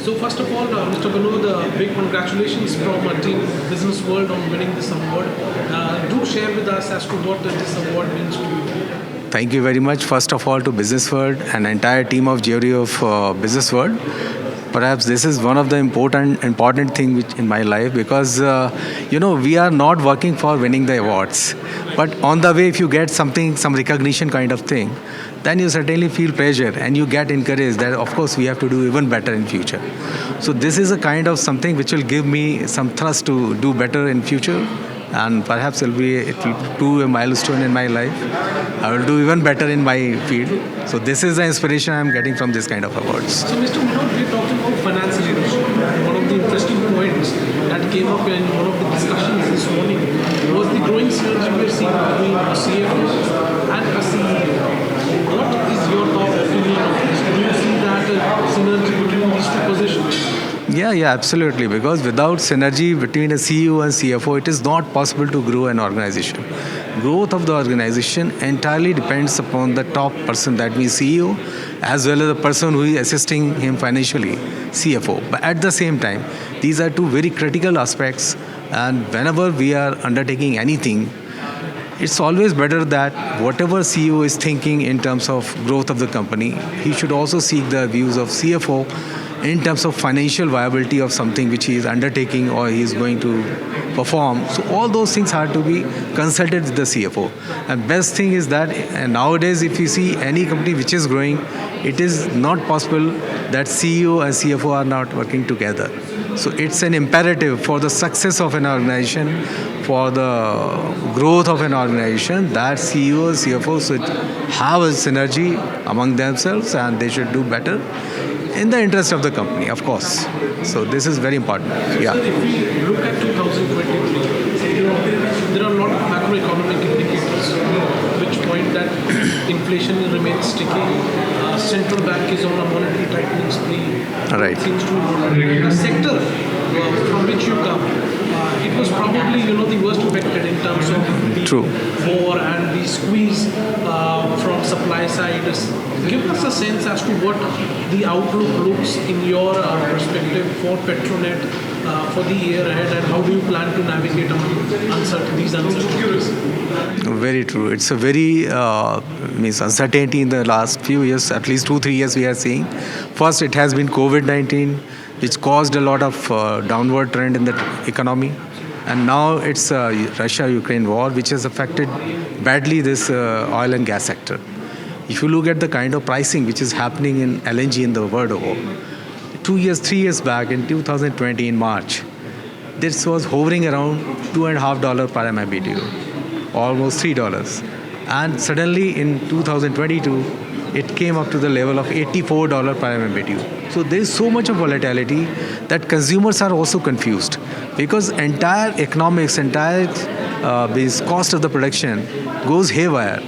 So first of all, Mr. Vinod, big congratulations from Team Business World on winning this award. Do share with us as to what this award means to you. Thank you very much, first of all, to Business World and entire team of jury of Business World. Perhaps this is one of the important thing which in my life, because we are not working for winning the awards, but on the way, if you get something, some recognition kind of thing, then you certainly feel pleasure and you get encouraged that of course we have to do even better in future. So this is a kind of something which will give me some thrust to do better in future, and perhaps it will do a milestone in my life. I will do even better in my field. So this is the inspiration I am getting from this kind of awards. So Mr. Vinod, we are talking about finance leadership. One of the interesting points that came up in one of the discussions this morning was the growing synergy we are seeing between a CFO and a CEO. What is your top opinion of this? Do you see that synergy between these two positions? Yeah, absolutely. Because without synergy between a CEO and CFO, it is not possible to grow an organization. Growth of the organization entirely depends upon the top person, that means CEO, as well as the person who is assisting him financially, CFO. But at the same time, these are two very critical aspects. And whenever we are undertaking anything, it's always better that whatever CEO is thinking in terms of growth of the company, he should also seek the views of CFO in terms of financial viability of something which he is undertaking or he is going to perform. So all those things have to be consulted with the CFO. And best thing is that nowadays if you see any company which is growing, it is not possible that CEO and CFO are not working together. So it's an imperative for the success of an organization, for the growth of an organization, that CEO and CFO should have a synergy among themselves and they should do better in the interest of the company, of course. So this is very important. Yeah. So if we look at 2023, there are a lot of macroeconomic indicators which point that inflation remains sticky. Central bank is on a monetary tightening spree. Right. Seems to the sector from which you come. It was probably the worst affected in terms of the war and the squeeze from supply side. Give us a sense as to what the outlook looks in your perspective for Petronet for the year ahead, and how do you plan to navigate among these uncertainties? Very true. It's a very uncertainty in the last few years, at least 2-3 years we are seeing. First, it has been COVID-19, which caused a lot of downward trend in the economy. And now it's Russia-Ukraine war, which has affected badly this oil and gas sector. If you look at the kind of pricing which is happening in LNG in the world over, 3 years back in 2020 in March, this was hovering around $2.50 per MMBTU, almost $3. And suddenly in 2022, it came up to the level of $84 per MMBTU. So there is so much of volatility that consumers are also confused, because entire economics, this cost of the production goes haywire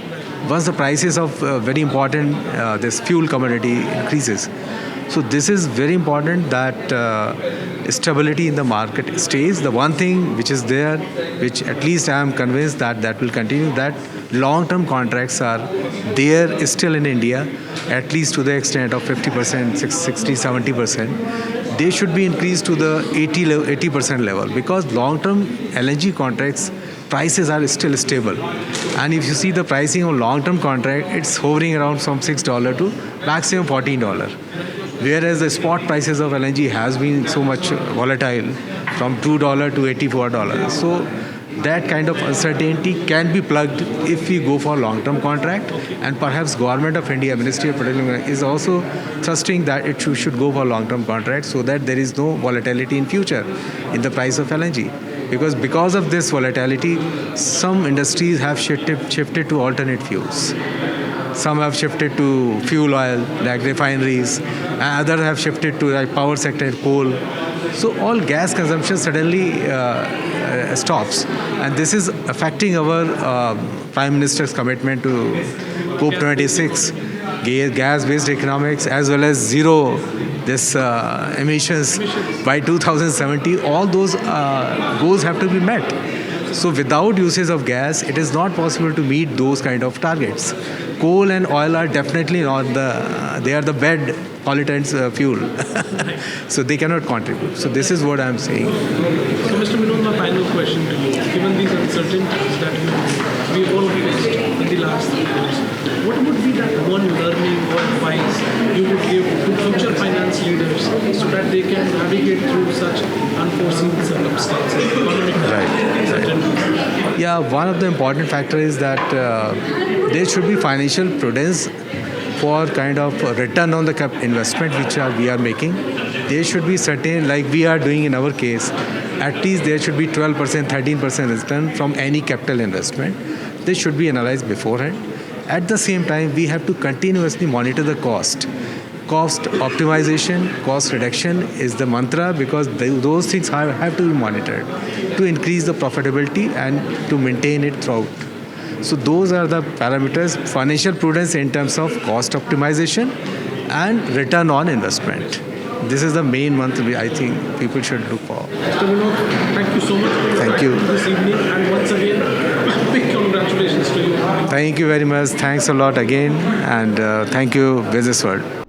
once the prices of very important this fuel commodity increases. So this is very important that stability in the market stays. The one thing which is there, which at least I am convinced that will continue, that long-term contracts are there still in India, at least to the extent of 50%, 60, 70%. They should be increased to the 80% level, because long-term LNG contracts prices are still stable. And if you see the pricing of long-term contract, it's hovering around from $6 to maximum $14. Whereas the spot prices of LNG has been so much volatile, from $2 to $84. So that kind of uncertainty can be plugged if we go for long-term contract, and perhaps Government of India, Ministry of Petroleum is also trusting that it should go for long-term contract, so that there is no volatility in future in the price of LNG. Because of this volatility, some industries have shifted to alternate fuels. Some have shifted to fuel oil, like refineries, and others have shifted to like power sector, coal. So all gas consumption suddenly stops, and this is affecting our Prime Minister's commitment to COP26, gas-based economics, as well as zero emissions by 2070. All those goals have to be met. So without usage of gas, it is not possible to meet those kind of targets. Coal and oil are definitely not they are the bad pollutants fuel. So they cannot contribute. So this is what I'm saying. So, Mr. Vinod, my final question to you. Given these uncertainties that we all faced in the last 3 years, what would be that one learning or advice you would give to future finance leaders so that they can navigate through such unforeseen circumstances, economic uncertainties? Yeah, one of the important factors is that there should be financial prudence for kind of return on the investment which we are making. There should be certain, like we are doing in our case, at least there should be 12%, 13% return from any capital investment. This should be analyzed beforehand. At the same time, we have to continuously monitor the cost. Cost optimization, cost reduction is the mantra because those things have to be monitored to increase the profitability and to maintain it throughout. So those are the parameters: financial prudence in terms of cost optimization and return on investment. This is the main mantra I think people should look for. Mr. Vinod, thank you so much for your Thank you. time this evening, and once again, big congratulations to you. Thank you very much. Thanks a lot again, and thank you, Business World.